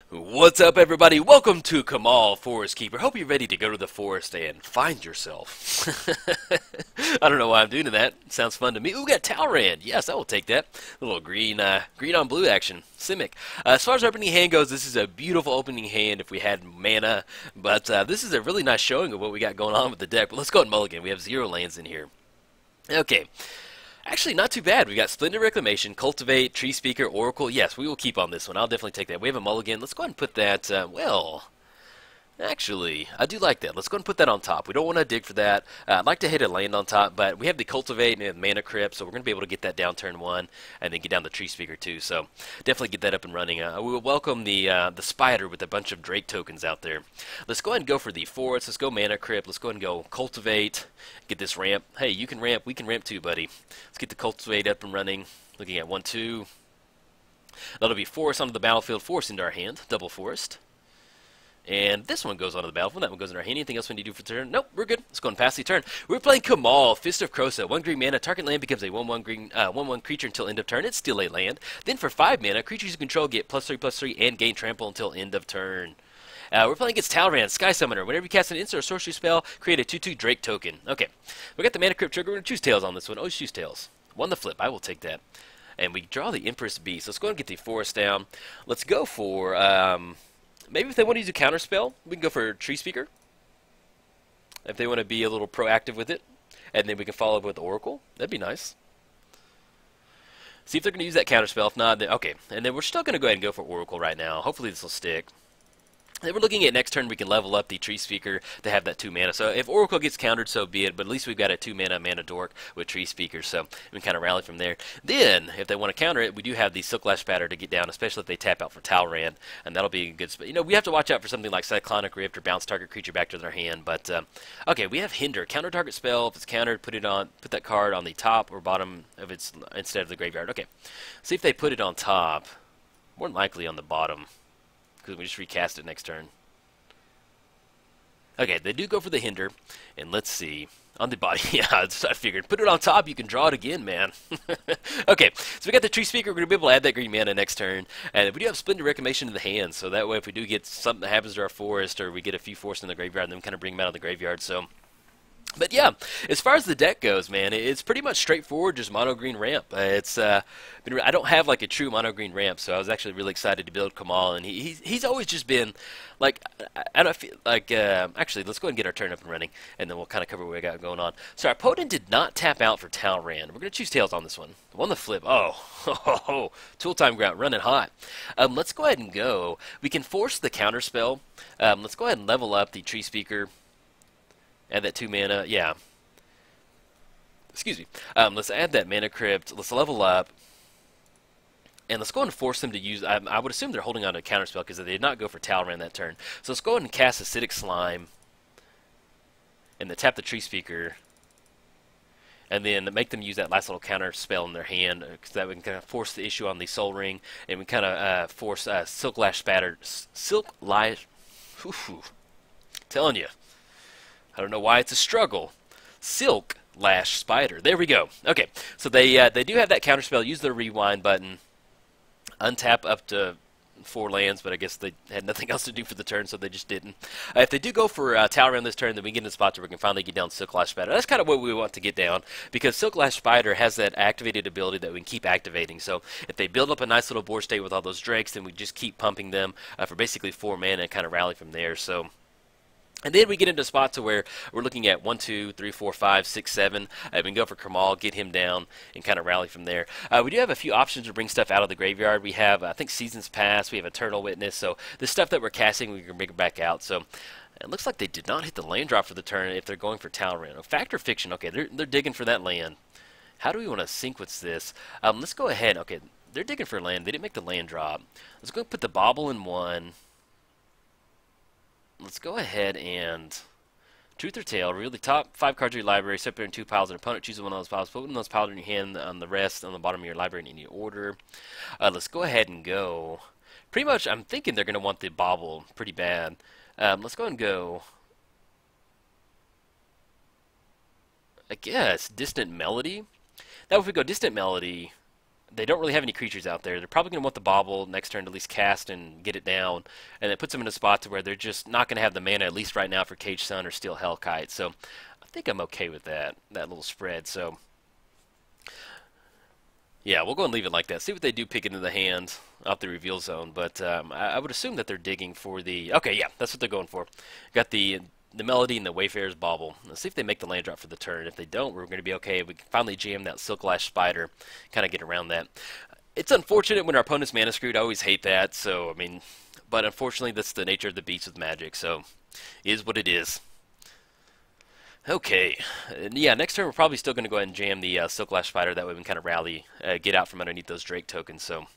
What's up, everybody? Welcome to Kamahl, Forest Keeper. Hope you're ready to go to the forest and find yourself. I don't know why I'm doing that. Sounds fun to me. Ooh, we got Talrand. Yes, I will take that. A little green on blue action. Simic. As far as our opening hand goes, this is a beautiful opening hand if we had mana. But this is a really nice showing of what we got going on with the deck. But let's go and mulligan. We have 0 lands in here. Okay. Actually, not too bad. We got Splendid Reclamation, Cultivate, Tree Speaker, Oracle. Yes, we will keep on this one. I'll definitely take that. We have a mulligan. Let's go ahead and put that, well, actually, I do like that. Let's go ahead and put that on top. We don't want to dig for that. I'd like to hit a land on top, but we have the Cultivate and Mana Crypt, so we're going to be able to get that down turn 1 and then get down the Tree Speaker too. So definitely get that up and running. We will welcome the Spider with a bunch of Drake tokens out there. Let's go ahead and go for the Forest. Let's go Mana Crypt. Let's go ahead and go Cultivate. Get this ramp. Hey, you can ramp. We can ramp too, buddy. Let's get the Cultivate up and running. Looking at 1, 2. That'll be Forest onto the battlefield. Forest into our hand. Double Forest. And this one goes onto the battlefield. That one goes in our hand. Anything else we need to do for the turn? Nope, we're good. Let's go and pass the turn. We're playing Kamahl, Fist of Krosa. 1 green mana. Target land becomes a 1/1 green 1/1 creature until end of turn. It's still a land. Then for 5 mana, creatures you control get +3/+3 and gain trample until end of turn. We're playing against Talrand, Sky Summoner. Whenever you cast an instant or sorcery spell, create a 2/2 Drake token. Okay, we got the Mana Crypt trigger. We're going to choose Tails on this one. Always choose Tails. 1 the flip. I will take that. And we draw the Empress Beast. Let's go and get the Forest down. Let's go for, maybe if they want to use a counter spell, we can go for Tree Speaker. If they want to be a little proactive with it. And then we can follow up with Oracle. That'd be nice. See if they're going to use that counter spell. If not, then, okay. And then we're still going to go ahead and go for Oracle right now. Hopefully this will stick. And we're looking at next turn we can level up the Tree Speaker to have that 2 mana. So if Oracle gets countered, so be it. But at least we've got a 2 mana dork with Tree Speaker. So we can kind of rally from there. Then, if they want to counter it, we do have the Silklash Spatter to get down, especially if they tap out for Talrand. And that'll be a good spot. You know, we have to watch out for something like Cyclonic Rift or bounce target creature back to their hand. But, okay, we have Hinder. Counter target spell. If it's countered, put that card on the top or bottom of its instead of the graveyard. Okay. See if they put it on top. More than likely on the bottom. Because we just recast it next turn. Okay, they do go for the Hinder, and let's see. On the body, yeah, I figured. Put it on top, you can draw it again, man. Okay, so we got the Tree Speaker. We're going to be able to add that green mana next turn. And we do have Splendid Reclamation in the hand, so that way if we do get something that happens to our forest, or we get a few forests in the graveyard, then we kind of bring them out of the graveyard, so... But yeah, as far as the deck goes, man, it's pretty much straightforward, just mono green ramp. I don't have like a true mono green ramp, so I was actually really excited to build Kamahl, and he's always just been like I don't feel like actually let's go ahead and get our turn up and running, and then we'll kind of cover what we got going on. So our opponent did not tap out for Talrand. We're gonna choose Tails on this one. On the flip, oh, Tool Time Ground running hot. Let's go ahead and go. We can force the counter spell. Let's go ahead and level up the Tree Speaker. Add that 2 mana, yeah. Excuse me. Let's add that Mana Crypt. Let's level up. And let's go ahead and force them to use... I would assume they're holding on to a counterspell because they did not go for Talrand that turn. So let's go ahead and cast Acidic Slime. And then tap the Tree Speaker. And then make them use that last little counter spell in their hand. Because that we can kind of force the issue on the Soul Ring. And we kind of force Silklash Spatter. Silklash... Telling you. I don't know why it's a struggle. Silklash Spider. There we go. Okay, so they do have that counterspell. Use the rewind button. Untap up to 4 lands, but I guess they had nothing else to do for the turn, so they just didn't. If they do go for Talrand this turn, then we get in a spot where we can finally get down Silklash Spider. That's kind of what we want to get down, because Silklash Spider has that activated ability that we can keep activating. So if they build up a nice little board state with all those Drakes, then we just keep pumping them for basically 4 mana and kind of rally from there. So... And then we get into spots to where we're looking at 1, 2, 3, 4, 5, 6, 7. We can go for Kamahl, get him down, and kind of rally from there. We do have a few options to bring stuff out of the graveyard. We have, I think, Seasons Past. We have Eternal Witness. So the stuff that we're casting, we can bring it back out. So it looks like they did not hit the land drop for the turn if they're going for Talrand. Fact or Fiction? Okay, they're digging for that land. How do we want to sequence this? Let's go ahead. Okay, they're digging for land. They didn't make the land drop. Let's go put the Bauble in 1. Let's go ahead and Truth or Tale. Reveal the top 5 cards of your library, separate in 2 piles. An opponent chooses one of those piles. Put one of those piles in your hand on the rest on the bottom of your library in any order. Let's go ahead and go. Pretty much, I'm thinking they're going to want the Bauble pretty bad. Let's go ahead and go. I guess Distant Melody. Now if we go Distant Melody, they don't really have any creatures out there. They're probably going to want the bauble next turn to at least cast and get it down, and it puts them in a spot to where they're just not going to have the mana, at least right now, for Cage Sun or Steel Hellkite. So I think I'm okay with that little spread. So yeah, we'll go and leave it like that. See what they do pick into the hand off the reveal zone. But I would assume that they're digging for the... Okay, yeah, that's what they're going for. Got the Melody and the Wayfarer's Bauble. Let's see if they make the land drop for the turn. If they don't, we're going to be okay. We can finally jam that Silklash Spider, kind of get around that. It's unfortunate when our opponent's mana screwed. I always hate that. So, I mean, but unfortunately, that's the nature of the beast with Magic. So, it is what it is. Okay, yeah, next turn we're probably still going to go ahead and jam the Silklash Spider. That way we can kind of rally, get out from underneath those Drake tokens. So,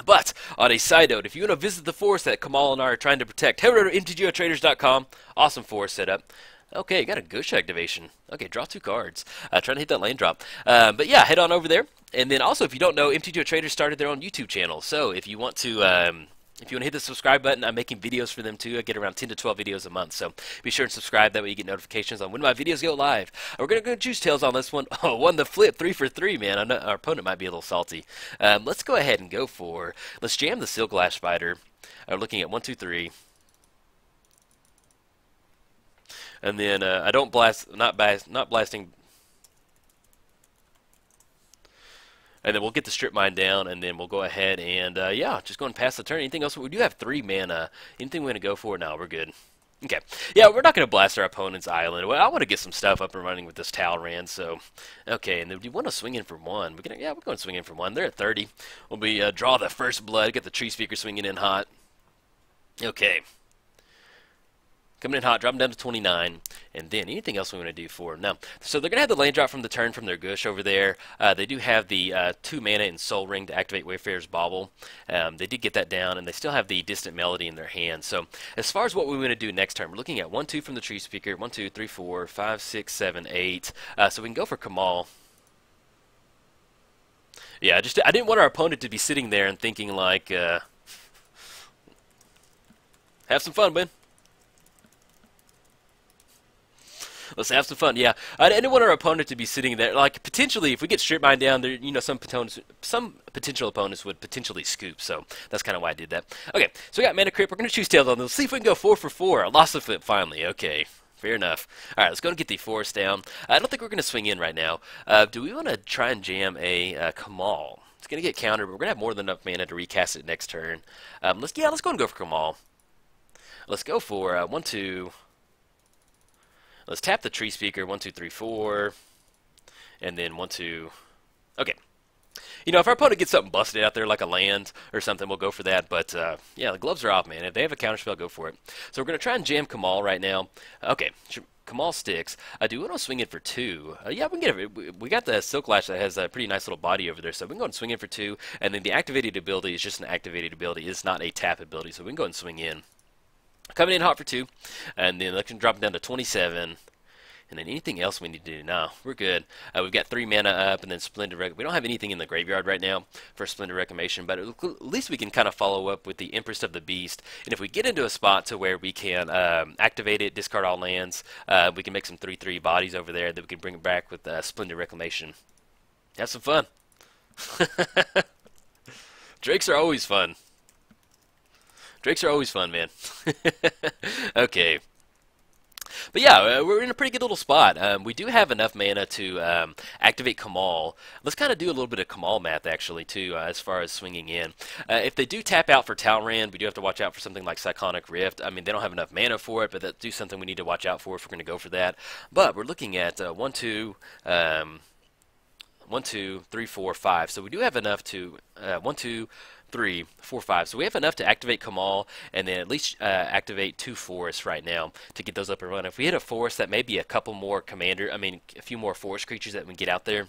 but on a side note, if you want to visit the forest that Kamahl and I are trying to protect, head over to MTGOTraders.com. Awesome forest setup. Okay, got a Gush activation. Okay, draw 2 cards. Trying to hit that lane drop. But yeah, head on over there. And then also, if you don't know, MTGOTraders started their own YouTube channel. So if you want to... if you want to hit the subscribe button, I'm making videos for them too. I get around 10 to 12 videos a month, so be sure and subscribe. That way you get notifications on when my videos go live. We're going to go choose tails on this one. Oh, won the flip, 3 for 3, man. I know our opponent might be a little salty. Let's go ahead and go for... Let's jam the Silklash Spider. We're looking at 1, 2, 3. And then I don't blast, not blasting... And then we'll get the strip mine down, and then we'll go ahead and, yeah, just go and pass the turn. Anything else? We do have 3 mana. Anything we're going to go for? No, we're good. Okay. Yeah, we're not going to blast our opponent's island. Well, I want to get some stuff up and running with this Talrand, so... Okay, and then do you want to swing in for 1? Yeah, we're going to swing in for 1. They're at 30. We'll be, draw the first blood, get the Tree Speaker swinging in hot. Okay. Coming in hot, drop them down to 29, and then anything else we want to do for them? No. So they're going to have the land drop from the turn from their Gush over there. They do have the 2 mana in Soul Ring to activate Wayfarer's Bauble. They did get that down, and they still have the Distant Melody in their hand. So as far as what we want to do next turn, we're looking at 1, 2 from the Tree Speaker, 1, 2, 3, 4, 5, 6, 7, 8. So we can go for Kamahl. Yeah, I didn't want our opponent to be sitting there and thinking like, have some fun, man. Let's have some fun. Yeah, I didn't want our opponent to be sitting there. Like, potentially, if we get strip mine down, there, you know, some potential opponents would potentially scoop. So that's kind of why I did that. Okay, so we got mana crypt. We're going to choose tails on this. See if we can go 4 for 4. I lost the flip finally. Okay, fair enough. All right, let's go and get the forest down. I don't think we're going to swing in right now. Do we want to try and jam a Kamahl? It's going to get countered, but we're going to have more than enough mana to recast it next turn. Let's go and go for Kamahl. Let's go for 1, 2... Let's tap the Tree Speaker, 1, 2, 3, 4, and then 1, 2. Okay. You know, if our opponent gets something busted out there, like a land or something, we'll go for that. But, yeah, the gloves are off, man. If they have a counterspell, go for it. So we're going to try and jam Kamahl right now. Okay, Kamahl sticks. I do want to swing in for 2. Yeah, we can get it. We got the Silklash that has a pretty nice little body over there, so we can go and swing in for 2. And then the activated ability is just an activated ability. It's not a tap ability, so we can go and swing in. Coming in hot for 2, and then let's drop it down to 27. And then anything else we need to do? No, we're good. We've got 3 mana up, and then Splendid Reclamation. We don't have anything in the graveyard right now for Splendid Reclamation, but at least we can kind of follow up with the Empress of the Beast. And if we get into a spot to where we can activate it, discard all lands, we can make some 3/3 bodies over there that we can bring it back with Splendid Reclamation. Have some fun. Drakes are always fun. Drakes are always fun, man. Okay. But yeah, we're in a pretty good little spot. We do have enough mana to activate Kamahl. Let's kind of do a little bit of Kamahl math, actually, too, as far as swinging in. If they do tap out for Talrand, we do have to watch out for something like Cyclonic Rift. I mean, they don't have enough mana for it, but that's something we need to watch out for if we're going to go for that. But we're looking at 1, 2... 1, 2, 3, 4, 5. So we do have enough to 1, 2, 3, 4, 5. So we have enough to activate Kamahl and then at least activate 2 forests right now to get those up and running. If we hit a forest, that may be a couple more a few more forest creatures that we can get out there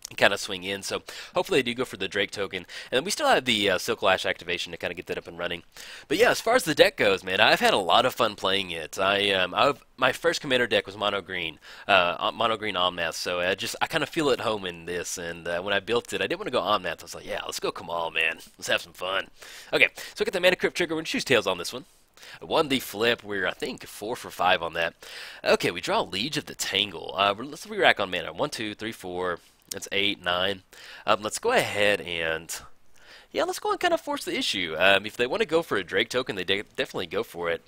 and kind of swing in. So hopefully they do go for the Drake token. And then we still have the Silklash activation to kind of get that up and running. But yeah, as far as the deck goes, man, I've had a lot of fun playing it. My first commander deck was mono green Omnath, so I kind of feel at home in this. And when I built it, I didn't want to go Omnath. I was like, yeah, let's go Kamahl, man. Let's have some fun. Okay, so get the mana crypt trigger. We're going to choose tails on this one. I won the flip. We're, I think, 4 for 5 on that. Okay, we draw Liege of the Tangle. Let's re-rack on mana. 1, 2, 3, 4. That's 8, 9. Let's go ahead and yeah, let's go and kind of force the issue. If they want to go for a Drake token, they definitely go for it.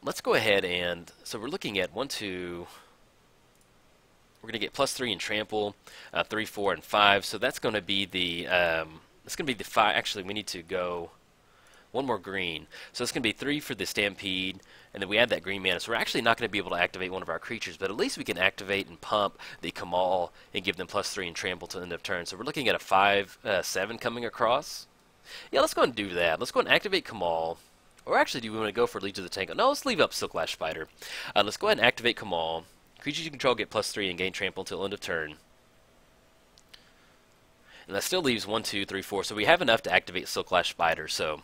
Let's go ahead and so we're looking at 1, 2. We're going to get +3 in trample, 3, 4, and 5. So that's going to be the 5. Actually, we need to go one more green. So it's going to be 3 for the Stampede, and then we add that green mana. So we're actually not going to be able to activate one of our creatures, but at least we can activate and pump the Kamahl and give them +3 in trample to the end of turn. So we're looking at a 5, 7 coming across. Yeah, let's go and do that. Let's go and activate Kamahl. Or actually, do we want to go for Leech of the Tango? No, let's leave up Silklash Spider. Let's go ahead and activate Kamahl. Creatures you control get +3 and gain trample until end of turn. And that still leaves 1, 2, 3, 4. So we have enough to activate Silklash Spider. So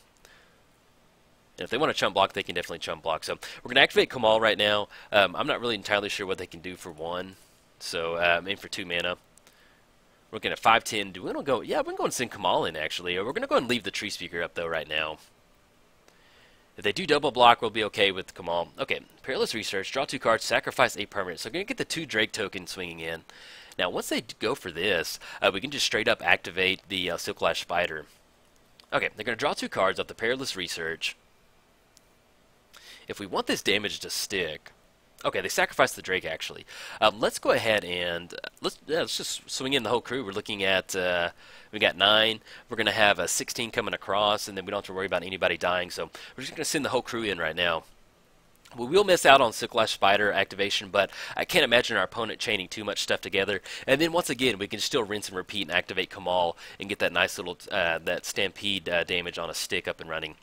and if they want to chump block, they can definitely chump block. So we're going to activate Kamahl right now. I'm not really entirely sure what they can do for 1. So aim for 2 mana. We're looking at 5, 10. Do we want to go? Yeah, we're going to go and send Kamahl in, actually. We're going to go and leave the Tree Speaker up, though, right now. If they do double block, we'll be okay with Kamahl. Okay, Perilous Research. Draw 2 cards. Sacrifice a permanent. So we're going to get the 2 Drake tokens swinging in. Now, once they go for this, we can just straight up activate the Silklash Spider. Okay, they're going to draw 2 cards off the Perilous Research. If we want this damage to stick, okay, they sacrificed the Drake actually. Let's go ahead and let's just swing in the whole crew. We're looking at we got 9. We're gonna have a 16 coming across, and then we don't have to worry about anybody dying. So we're just gonna send the whole crew in right now. We will miss out on Silklash Spider activation, but I can't imagine our opponent chaining too much stuff together. And then once again, we can still rinse and repeat and activate Kamahl and get that nice little that Stampede damage on a stick up and running.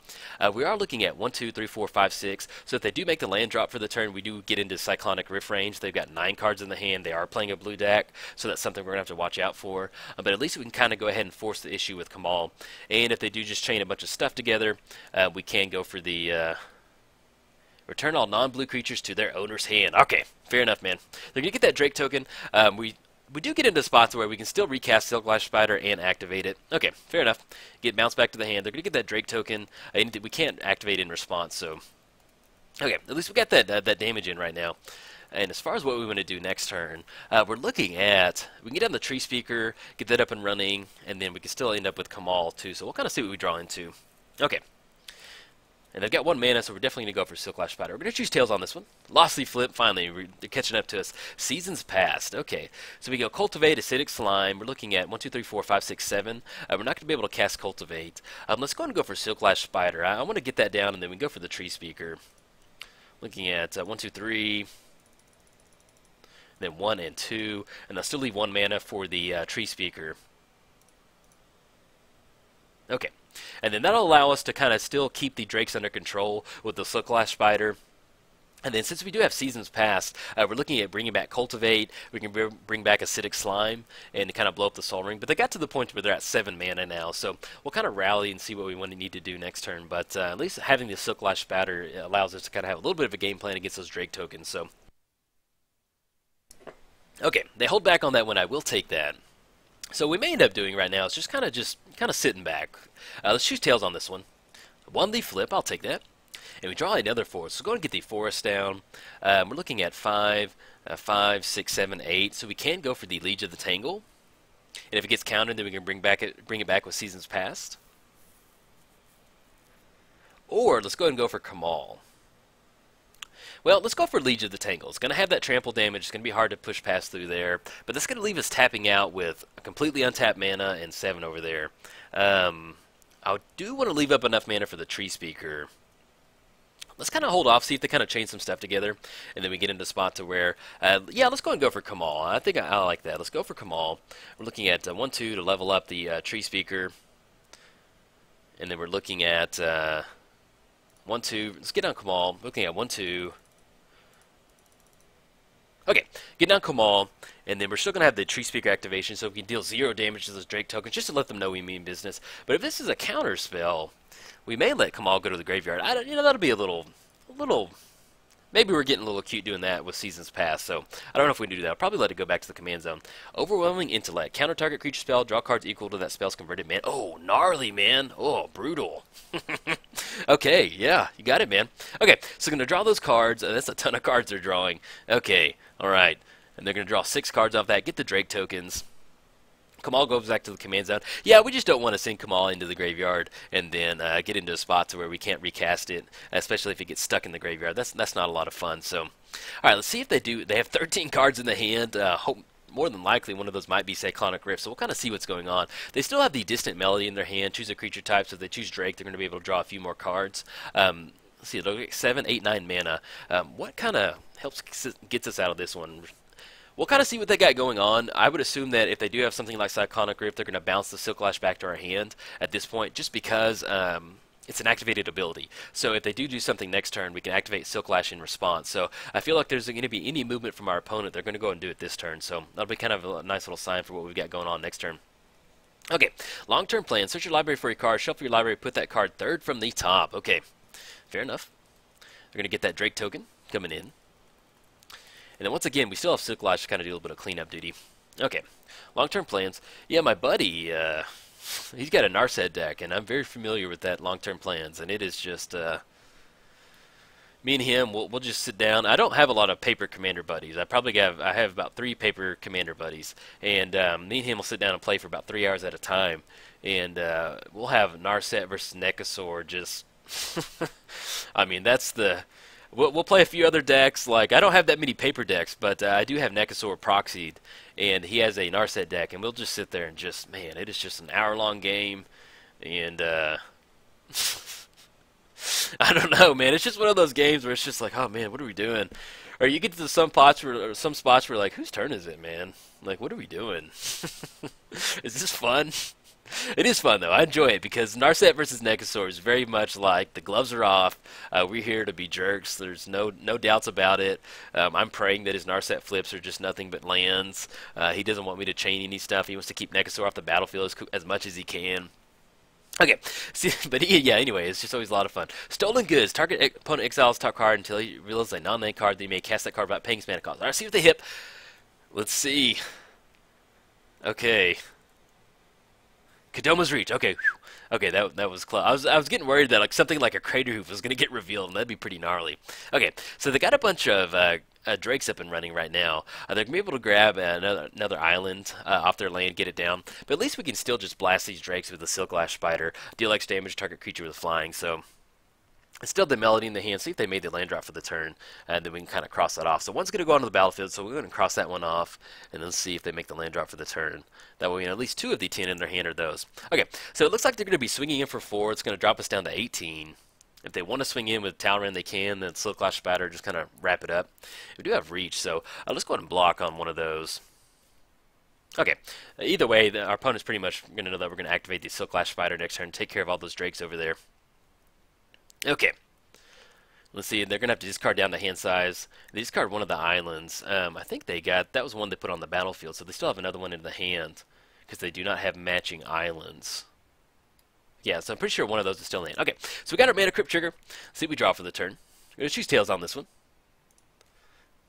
We are looking at 1, 2, 3, 4, 5, 6. So if they do make the land drop for the turn, we do get into Cyclonic Rift range. They've got 9 cards in the hand. They are playing a blue deck, so that's something we're going to have to watch out for. But at least we can kind of go ahead and force the issue with Kamahl. And if they do just chain a bunch of stuff together, we can go for the return all non-blue creatures to their owner's hand. Okay, fair enough, man. They're going to get that Drake token. We do get into spots where we can still recast Silklash Spider and activate it. Okay, fair enough. Get bounced back to the hand. They're going to get that Drake token. We can't activate in response, so... Okay, at least we got that damage in right now. And as far as what we want to do next turn, we're looking at... We can get down the Tree Speaker, get that up and running, and then we can still end up with Kamahl, too. So we'll kind of see what we draw into. Okay. And they've got 1 mana, so we're definitely going to go for Silklash Spider. We're going to choose Tails on this one. Lossy Flip, finally. They're catching up to us. Seasons Past. Okay. So we go Cultivate, Acidic Slime. We're looking at 1, 2, 3, 4, 5, 6, 7. We're not going to be able to cast Cultivate. Let's go ahead and go for Silklash Spider. I want to get that down, and then we go for the Tree Speaker. Looking at 1, 2, 3. Then 1 and 2. And I'll still leave 1 mana for the Tree Speaker. Okay. And then that'll allow us to kind of still keep the Drakes under control with the Silklash Spider. And then since we do have Seasons Past, we're looking at bringing back Cultivate. We can bring back Acidic Slime and kind of blow up the Sol Ring. But they got to the point where they're at 7 mana now. So we'll kind of rally and see what we need to do next turn. But at least having the Silklash Spider allows us to kind of have a little bit of a game plan against those Drake tokens. So, okay, they hold back on that one. I will take that. So what we may end up doing right now is just kind of sitting back. Let's choose Tails on this one. 1 leaf flip, I'll take that. And we draw another forest. So go and get the forest down. We're looking at 5, 6, 7, 8. So we can go for the Leech of the Tangle. And if it gets countered, then we can bring it back with Seasons Past. Or let's go ahead and go for Kamahl. Well, let's go for Leech of the Tangle. It's going to have that trample damage. It's going to be hard to push past through there. But that's going to leave us tapping out with a completely untapped mana and 7 over there. I do want to leave up enough mana for the Tree Speaker. Let's kind of hold off, see if they kind of chain some stuff together. And then we get into a spot to where, yeah, let's go and go for Kamahl. I think I like that. Let's go for Kamahl. We're looking at 1, 2 to level up the Tree Speaker. And then we're looking at 1, 2. Let's get down Kamahl. Looking at 1, 2. Okay, get down Kamahl, and then we're still going to have the Tree Speaker activation, so we can deal 0 damage to those Drake tokens, just to let them know we mean business. But if this is a counter spell, we may let Kamahl go to the graveyard. That'll be a little, maybe we're getting a little cute doing that with Seasons Past, so I don't know if we can do that. I'll probably let it go back to the command zone. Overwhelming Intellect. Counter target creature spell, draw cards equal to that spell's converted mana. Oh, gnarly, man. Oh, brutal. Okay, yeah, you got it, man. Okay, so going to draw those cards. That's a ton of cards they're drawing. Okay, all right. And they're going to draw 6 cards off that, get the Drake tokens. Kamahl goes back to the command zone. Yeah, we just don't want to send Kamahl into the graveyard and then get into a spot to where we can't recast it, especially if it gets stuck in the graveyard. That's not a lot of fun. So, all right, let's see if they do. They have 13 cards in the hand. Hope more than likely one of those might be Cyclonic Rift, so we'll kind of see what's going on. They still have the Distant Melody in their hand. Choose a creature type, so if they choose Drake, they're going to be able to draw a few more cards. Let's see, they'll get 7, 8, 9 mana. What kind of gets us out of this one? We'll kind of see what they got going on. I would assume that if they do have something like Cyclonic Rift, they're going to bounce the Silk Lash back to our hand at this point, just because it's an activated ability. So if they do something next turn, we can activate Silk Lash in response. So I feel like there's going to be any movement from our opponent, they're going to go and do it this turn. So that'll be kind of a nice little sign for what we've got going on next turn. Okay, long-term plan. Search your library for your card, shuffle your library, put that card third from the top. Okay, fair enough. They're going to get that Drake token coming in. And then once again, we still have Silk Lash to kind of do a little bit of cleanup duty. Okay, long-term plans. Yeah, my buddy, he's got a Narset deck, and I'm very familiar with that long-term plans. And it is just, me and him, we'll just sit down. I don't have a lot of paper commander buddies. I have about 3 paper commander buddies. And me and him will sit down and play for about 3 hours at a time. And we'll have Narset versus Necasaur just, I mean, that's the... We'll play a few other decks. Like, I don't have that many paper decks, but I do have Necasaur proxied, and he has a Narset deck, and we'll just sit there and just, man, it is just an hour-long game, and I don't know, man. It's just one of those games where it's just like, oh man, what are we doing? Or you get to some spots where like, whose turn is it, man? Like, what are we doing? Is this fun? It is fun, though. I enjoy it because Narset versus Necasaur is very much like the gloves are off. We're here to be jerks. There's no doubts about it. I'm praying that his Narset flips are just nothing but lands. He doesn't want me to chain any stuff. He wants to keep Necasaur off the battlefield as much as he can. Okay, see, but yeah, anyway, it's just always a lot of fun. Stolen Goods. Target opponent exiles top card until he realizes a non-land card. They may cast that card without paying his mana cost. All right, see what they hit. Let's see. Okay. Kodoma's Reach. Okay, okay, that was close. I was getting worried that like something like a Crater Hoof was going to get revealed, and that'd be pretty gnarly. Okay, so they got a bunch of Drakes up and running right now. They're going to be able to grab another island off their land, get it down. But at least we can still just blast these Drakes with the Silk Lash Spider, deal X damage to target creature with flying. So it's still the Melody in the hand. See if they made the land drop for the turn, and then we can kind of cross that off. So one's going to go onto the battlefield, so we're going to cross that one off, and then see if they make the land drop for the turn. That way, at least 2 of the 10 in their hand are those. Okay, so it looks like they're going to be swinging in for 4. It's going to drop us down to 18. If they want to swing in with Talrand, they can. Then Silk Lash Spider, just kind of wrap it up. We do have Reach, so let's go ahead and block on one of those. Okay, either way, our opponent's pretty much going to know that we're going to activate the Silk Lash Spider next turn, take care of all those Drakes over there. Okay, let's see. They're going to have to discard down the hand size. They discard one of the islands. I think that was one they put on the battlefield, so they still have another one in the hand because they do not have matching islands. Yeah, so I'm pretty sure one of those is still in. Okay, so we got our Mana Crypt trigger. Let's see what we draw for the turn. We're going to choose Tails on this one.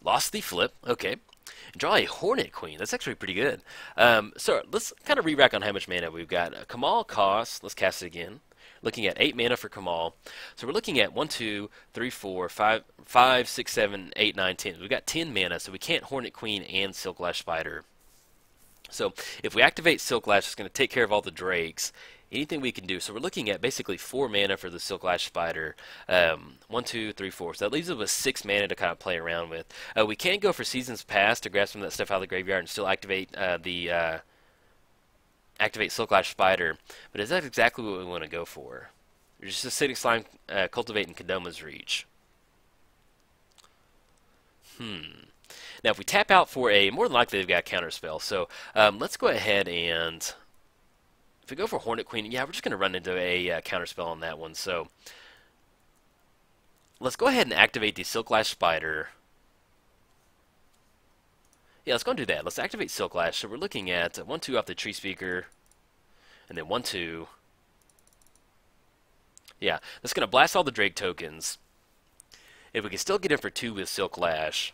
Lost the flip. Okay. And draw a Hornet Queen. That's actually pretty good. So let's kind of re-rack on how much mana we've got. Kamahl costs. Let's cast it again. Looking at 8 mana for Kamahl. So we're looking at 1, 2, 3, 4, 5, 6, 7, 8, 9, 10. We've got 10 mana, so we can't Hornet Queen and Silk Lash Spider. So if we activate Silk Lash, it's going to take care of all the Drakes. Anything we can do. So we're looking at basically 4 mana for the Silk Lash Spider. 1, 2, 3, 4. So that leaves us with 6 mana to kind of play around with. We can go for Seasons Past to grab some of that stuff out of the graveyard and still activate activate Silk Lash Spider. But is that exactly what we want to go for? We're just Acidic Slime, Cultivate, and Kodoma's Reach. Now if we tap out for a, more than likely they've got a counterspell. So let's go ahead and, if we go for Hornet Queen, yeah, we're just going to run into a counterspell on that one. So let's go ahead and activate the Silk Lash Spider. Yeah, let's go and do that. Let's activate Silk Lash. So we're looking at 1, 2 off the Tree Speaker, and then 1, 2. Yeah, that's going to blast all the Drake tokens. If we can still get in for 2 with Silk Lash,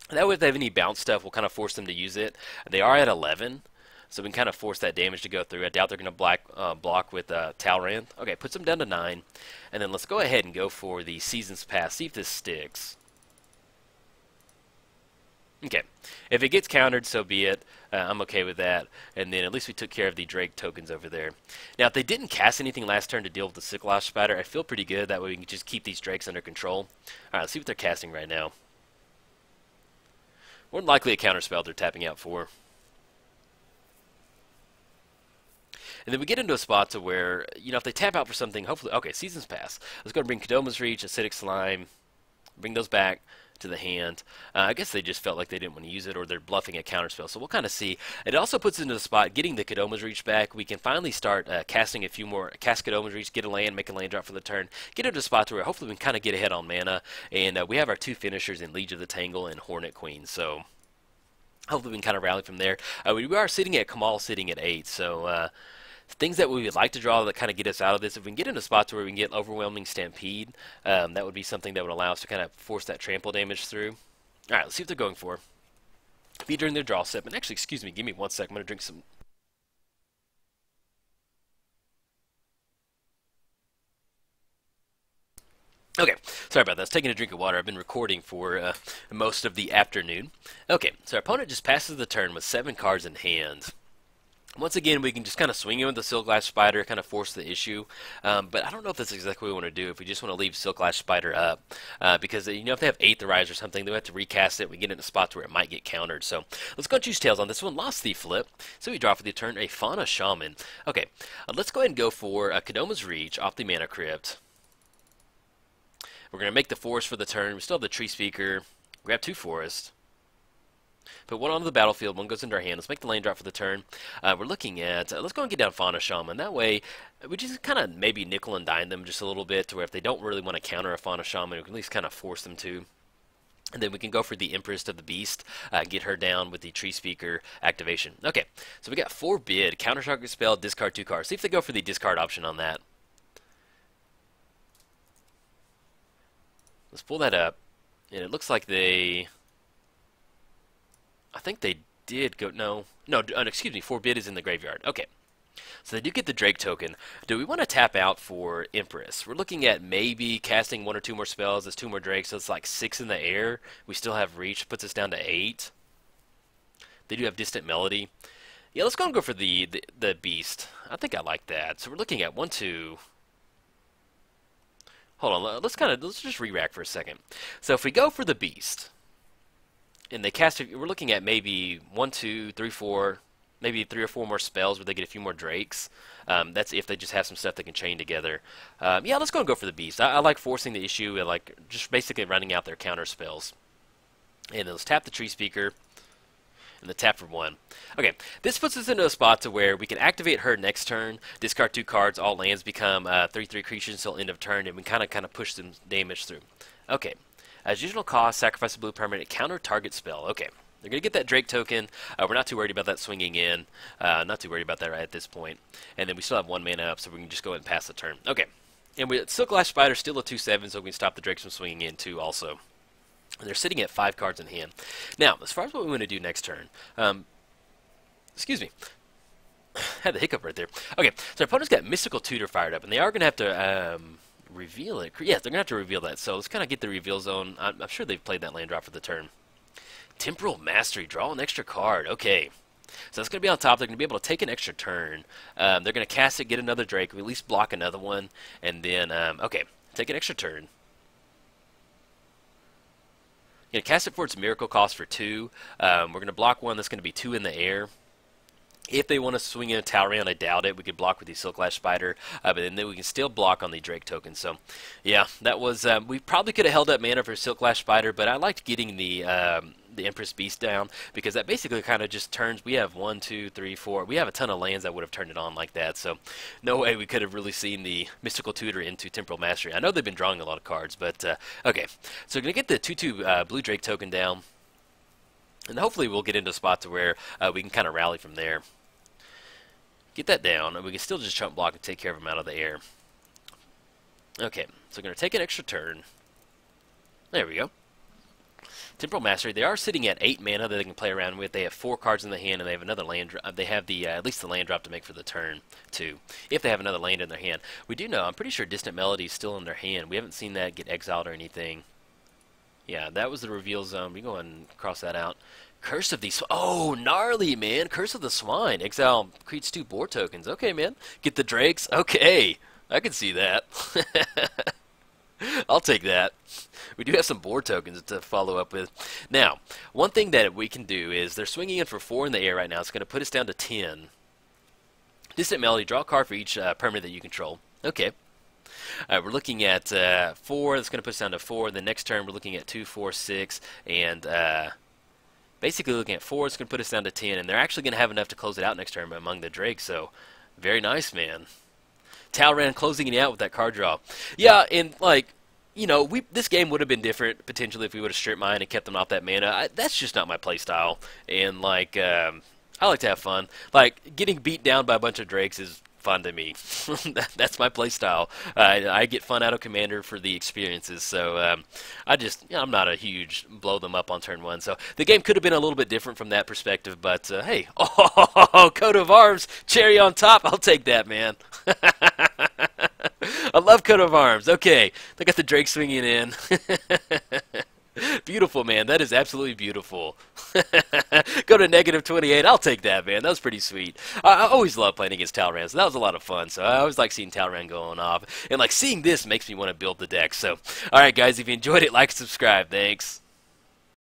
that way if they have any bounce stuff, we'll kind of force them to use it. They are at 11. So we can kind of force that damage to go through. I doubt they're going to block with Talrand. Okay, puts them down to 9. And then let's go ahead and go for the Seasons Pass. See if this sticks. Okay. If it gets countered, so be it. I'm okay with that. And then at least we took care of the Drake tokens over there. Now, if they didn't cast anything last turn to deal with the Cyclops Spider, I feel pretty good. That way we can just keep these Drakes under control. Alright, let's see what they're casting right now. More than likely a counterspell they're tapping out for. And then we get into a spot to where, you know, if they tap out for something, hopefully... Okay, Seasons Pass. Let's go and bring Kodoma's Reach, Acidic Slime. Bring those back to the hand. I guess they just felt like they didn't want to use it, or they're bluffing a counterspell. So we'll kind of see. It also puts us into the spot, getting the Kodoma's Reach back. We can finally start casting a few more, cast Kodoma's Reach, get a land, make a land drop for the turn, get into a spot to where hopefully we can kind of get ahead on mana. And we have our two finishers in Liege of the Tangle and Hornet Queen. So hopefully we can kind of rally from there. We are sitting at Kamahl sitting at 8. So things that we would like to draw that kind of get us out of this. If we can get into spots where we can get overwhelming Stampede, that would be something that would allow us to kind of force that trample damage through. All right, let's see what they're going for. Be during their draw step. And actually, excuse me, give me 1 sec. I'm going to drink some. Okay, sorry about that. I was taking a drink of water. I've been recording for most of the afternoon. Okay, so our opponent just passes the turn with 7 cards in hand. Once again, we can just kind of swing in with the Silklash Spider, kind of force the issue. But I don't know if that's exactly what we want to do, if we just want to leave Silklash Spider up. Because, you know, if they have 8th Rise or something, they'll have to recast it. We get into spots where it might get countered. So let's go and choose Tails on this one. Lost the flip. So we draw for the turn a Fauna Shaman. Okay, let's go ahead and go for Kodoma's Reach off the Mana Crypt. We're going to make the forest for the turn. We still have the Tree Speaker. Grab 2 forests. Put 1 onto the battlefield, 1 goes into our hand. Let's make the lane drop for the turn. We're looking at, let's go and get down Fauna Shaman. That way, we just kind of maybe nickel and dime them just a little bit to where if they don't really want to counter a Fauna Shaman, we can at least kind of force them to. And then we can go for the Empress of the Beast, get her down with the Tree Speaker activation. Okay, so we got 4 bid, counter target spell, discard 2 cards. See if they go for the discard option on that. Let's pull that up. And it looks like they... I think they did go... No, excuse me, 4 bid is in the graveyard. Okay. So they do get the Drake token. Do we want to tap out for Empress? We're looking at maybe casting 1 or 2 more spells. There's 2 more Drakes, so it's like 6 in the air. We still have Reach, puts us down to 8. They do have Distant Melody. Yeah, let's go and go for the Beast. I think I like that. So we're looking at 1, 2... Hold on, let's just re-rack for a second. So if we go for the Beast, and they cast, we're looking at maybe 1, 2, 3, 4, maybe 3 or 4 more spells where they get a few more Drakes. That's if they just have some stuff they can chain together. Yeah, let's go and go for the Beast. I like forcing the issue. I like just basically running out their counter spells. And then let's tap the Tree Speaker. And the tap for 1. Okay, this puts us into a spot to where we can activate her next turn, discard 2 cards, all lands become 3/3 creatures until end of turn, and we kind of push some damage through. Okay, as usual cost, sacrifice a blue permanent, counter target spell. Okay, they're going to get that Drake token. We're not too worried about that swinging in. Not too worried about that right at this point. And then we still have 1 mana up, so we can just go ahead and pass the turn. Okay, and Silklash Spider still a 2/7, so we can stop the Drakes from swinging in too also. They're sitting at 5 cards in hand. Now, as far as what we want to do next turn, excuse me, had the hiccup right there. Okay, so our opponent's got Mystical Tutor fired up, and they are going to have to reveal it. Yes, they're going to have to reveal that. So let's kind of get the reveal zone. I'm sure they've played that land drop for the turn. Temporal Mastery, draw an extra card. Okay, so that's going to be on top. They're going to be able to take an extra turn. They're going to cast it, get another Drake, we at least block another one, and then, okay, take an extra turn. Going to cast it for its miracle cost for 2. We're going to block 1 that's going to be 2 in the air. If they want to swing in a Talrand, I doubt it. We could block with the Silklash Spider, but then we can still block on the Drake token. So, yeah, that was... we probably could have held up mana for Silklash Spider, but I liked getting the Empress Beast down, because that basically kind of just turns... We have 1, 2, 3, 4... We have a ton of lands that would have turned it on like that, so no way we could have really seen the Mystical Tutor into Temporal Mastery. I know they've been drawing a lot of cards, but... okay, so we're going to get the 2/2 Blue Drake token down, and hopefully we'll get into a spot to where we can kind of rally from there. Get that down, and we can still just chump block and take care of them out of the air. Okay, so we're going to take an extra turn. There we go. Temporal Mastery. They are sitting at 8 mana that they can play around with. They have 4 cards in the hand, and they have another land. They have the at least the land drop to make for the turn too, if they have another land in their hand. We do know. I'm pretty sure Distant Melody is still in their hand. We haven't seen that get exiled or anything. Yeah, that was the reveal zone. We go ahead and cross that out. Curse of the Oh, gnarly, man. Curse of the Swine. Exile creates 2 board tokens. Okay, man. Get the Drakes. Okay. I can see that. I'll take that. We do have some board tokens to follow up with. Now, one thing that we can do is they're swinging in for 4 in the air right now. It's going to put us down to 10. Distant Melody. Draw a card for each permanent that you control. Okay. We're looking at 4. That's going to put us down to 4. The next turn, we're looking at 2, 4, 6, and basically looking at 4. It's going to put us down to 10, and they're actually going to have enough to close it out next turn among the Drakes. So, very nice, man. Talrand closing it out with that card draw. Yeah, and like, you know, this game would have been different potentially if we would have stripped mine and kept them off that mana. That's just not my play style, and like, I like to have fun. Like, getting beat down by a bunch of Drakes is fun to me. That's my play style. I get fun out of Commander for the experiences, so I'm not a huge blow them up on turn 1. So the game could have been a little bit different from that perspective, but hey, oh, coat of arms, cherry on top. I'll take that, man. I love coat of arms. Okay, they got the Drake swinging in. Beautiful, man. That is absolutely beautiful. Go to -28. I'll take that, man. That was pretty sweet. I always love playing against Talrand, so that was a lot of fun. So I always like seeing Talrand going off. And like seeing this makes me want to build the deck. So, alright guys, if you enjoyed it, like and subscribe. Thanks.